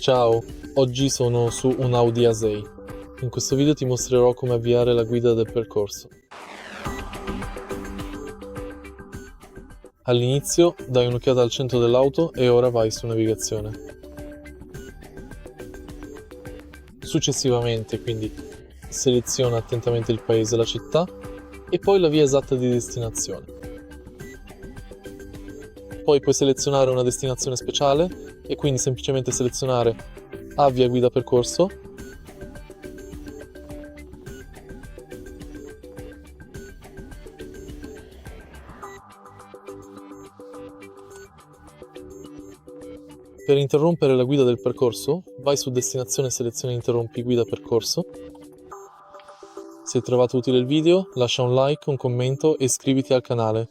Ciao, oggi sono su un AUDI A6. In questo video ti mostrerò come avviare la guida del percorso. All'inizio dai un'occhiata al centro dell'auto e ora vai su navigazione. Successivamente, quindi, seleziona attentamente il paese e la città e poi la via esatta di destinazione. Poi puoi selezionare una destinazione speciale e quindi semplicemente selezionare avvia guida percorso . Per interrompere la guida del percorso, vai su destinazione e seleziona interrompi guida percorso. Se hai trovato utile il video, lascia un like, un commento e iscriviti al canale.